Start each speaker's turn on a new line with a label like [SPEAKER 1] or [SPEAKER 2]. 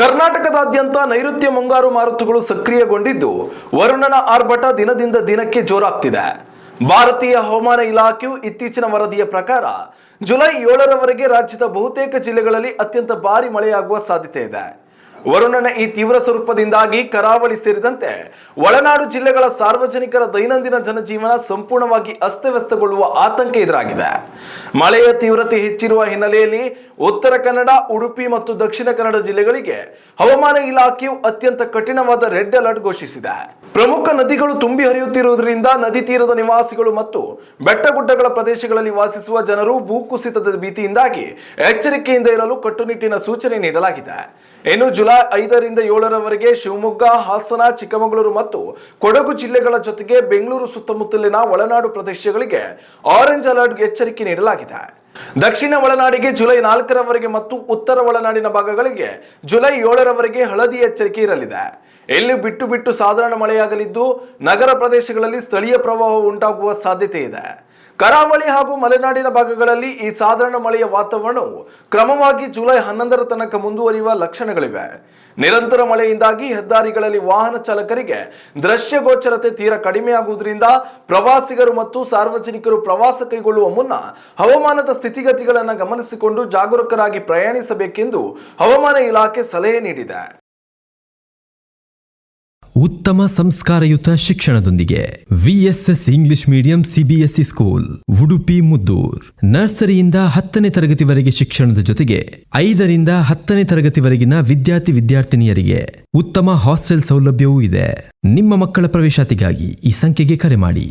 [SPEAKER 1] ಕರ್ನಾಟಕದಾದ್ಯಂತ ನೈಋತ್ಯ ಮುಂಗಾರು ಮಾರುತಗಳು ಸಕ್ರಿಯಗೊಂಡಿದ್ದು ವರುಣನ ಆರ್ಭಟ ದಿನದಿಂದ ದಿನಕ್ಕೆ ಜೋರಾಗ್ತಿದೆ. ಭಾರತೀಯ ಹವಾಮಾನ ಇಲಾಖೆಯು ಇತ್ತೀಚಿನ ವರದಿಯ ಪ್ರಕಾರ ಜುಲೈ 7ರವರೆಗೆ ರಾಜ್ಯದ ಬಹುತೇಕ ಜಿಲ್ಲೆಗಳಲ್ಲಿ ಅತ್ಯಂತ ಭಾರೀ ಮಳೆಯಾಗುವ ಸಾಧ್ಯತೆ ಇದೆ. ವರುಣನ ಈ ತೀವ್ರ ಸ್ವರೂಪದಿಂದಾಗಿ ಕರಾವಳಿ ಸೇರಿದಂತೆ ಒಳನಾಡು ಜಿಲ್ಲೆಗಳ ಸಾರ್ವಜನಿಕರ ದೈನಂದಿನ ಜನಜೀವನ ಸಂಪೂರ್ಣವಾಗಿ ಅಸ್ತವ್ಯಸ್ತಗೊಳ್ಳುವ ಆತಂಕ ಎದುರಾಗಿದೆ. ಮಳೆಯ ತೀವ್ರತೆ ಹೆಚ್ಚಿರುವ ಹಿನ್ನೆಲೆಯಲ್ಲಿ ಉತ್ತರ ಕನ್ನಡ, ಉಡುಪಿ ಮತ್ತು ದಕ್ಷಿಣ ಕನ್ನಡ ಜಿಲ್ಲೆಗಳಿಗೆ ಹವಾಮಾನ ಇಲಾಖೆಯು ಅತ್ಯಂತ ಕಠಿಣವಾದ ರೆಡ್ ಅಲರ್ಟ್ ಘೋಷಿಸಿದೆ. ಪ್ರಮುಖ ನದಿಗಳು ತುಂಬಿ ಹರಿಯುತ್ತಿರುವುದರಿಂದ ನದಿ ತೀರದ ನಿವಾಸಿಗಳು ಮತ್ತು ಬೆಟ್ಟಗುಡ್ಡಗಳ ಪ್ರದೇಶಗಳಲ್ಲಿ ವಾಸಿಸುವ ಜನರು ಭೂಕುಸಿತದ ಭೀತಿಯಿಂದಾಗಿ ಎಚ್ಚರಿಕೆಯಿಂದ ಇರಲು ಕಟ್ಟುನಿಟ್ಟಿನ ಸೂಚನೆ ನೀಡಲಾಗಿದೆ. ಇನ್ನು ಜುಲೈ 5ರಿಂದ 7ರವರೆಗೆ ಶಿವಮೊಗ್ಗ, ಹಾಸನ, ಚಿಕ್ಕಮಗಳೂರು ಮತ್ತು ಕೊಡಗು ಜಿಲ್ಲೆಗಳ ಜೊತೆಗೆ ಬೆಂಗಳೂರು ಸುತ್ತಮುತ್ತಲಿನ ಒಳನಾಡು ಪ್ರದೇಶಗಳಿಗೆ ಆರೆಂಜ್ ಅಲರ್ಟ್ ಎಚ್ಚರಿಕೆ ನೀಡಲಾಗಿದೆ. ದಕ್ಷಿಣ ಒಳನಾಡಿಗೆ ಜುಲೈ 4ರವರೆಗೆ ಮತ್ತು ಉತ್ತರ ಒಳನಾಡಿನ ಭಾಗಗಳಿಗೆ ಜುಲೈ 7ರವರೆಗೆ ಹಳದಿ ಎಚ್ಚರಿಕೆ ಇರಲಿದೆ. ಇಲ್ಲಿ ಬಿಟ್ಟು ಬಿಟ್ಟು ಸಾಧಾರಣ ಮಳೆಯಾಗಲಿದ್ದು ನಗರ ಪ್ರದೇಶಗಳಲ್ಲಿ ಸ್ಥಳೀಯ ಪ್ರವಾಹ ಉಂಟಾಗುವ ಸಾಧ್ಯತೆ ಇದೆ. ಕರಾವಳಿ ಹಾಗೂ ಮಲೆನಾಡಿನ ಭಾಗಗಳಲ್ಲಿ ಈ ಸಾಧಾರಣ ಮಳೆಯ ವಾತಾವರಣವು ಕ್ರಮವಾಗಿ ಜುಲೈ 11ರ ತನಕ ಮುಂದುವರಿಯುವ ಲಕ್ಷಣಗಳಿವೆ. ನಿರಂತರ ಮಳೆಯಿಂದಾಗಿ ಹೆದ್ದಾರಿಗಳಲ್ಲಿ ವಾಹನ ಚಾಲಕರಿಗೆ ದೃಶ್ಯ ಗೋಚರತೆ ತೀರಾ ಕಡಿಮೆಯಾಗುವುದರಿಂದ ಪ್ರವಾಸಿಗರು ಮತ್ತು ಸಾರ್ವಜನಿಕರು ಪ್ರವಾಸ ಕೈಗೊಳ್ಳುವ ಮುನ್ನ ಹವಾಮಾನದ ಸ್ಥಿತಿಗತಿಗಳನ್ನು ಗಮನಿಸಿಕೊಂಡು ಜಾಗರೂಕರಾಗಿ ಪ್ರಯಾಣಿಸಬೇಕೆಂದು ಹವಾಮಾನ ಇಲಾಖೆ ಸಲಹೆ ನೀಡಿದೆ.
[SPEAKER 2] ಉತ್ತಮ ಸಂಸ್ಕಾರಯುತ ಶಿಕ್ಷಣದೊಂದಿಗೆ VSS English medium CBSE school Udupi Muddur. ನರ್ಸರಿಯಿಂದ 10ನೇ ತರಗತಿವರೆಗೆ ಶಿಕ್ಷಣದ ಜೊತೆಗೆ 5ರಿಂದ 10ನೇ ತರಗತಿವರೆಗಿನ ವಿದ್ಯಾರ್ಥಿನಿಯರಿಗೆ ಉತ್ತಮ ಹಾಸ್ಟೆಲ್ ಸೌಲಭ್ಯವೂ ಇದೆ. ನಿಮ್ಮ ಮಕ್ಕಳ ಪ್ರವೇಶಾತಿಗಾಗಿ ಈ ಸಂಖ್ಯೆಗೆ ಕರೆ ಮಾಡಿ.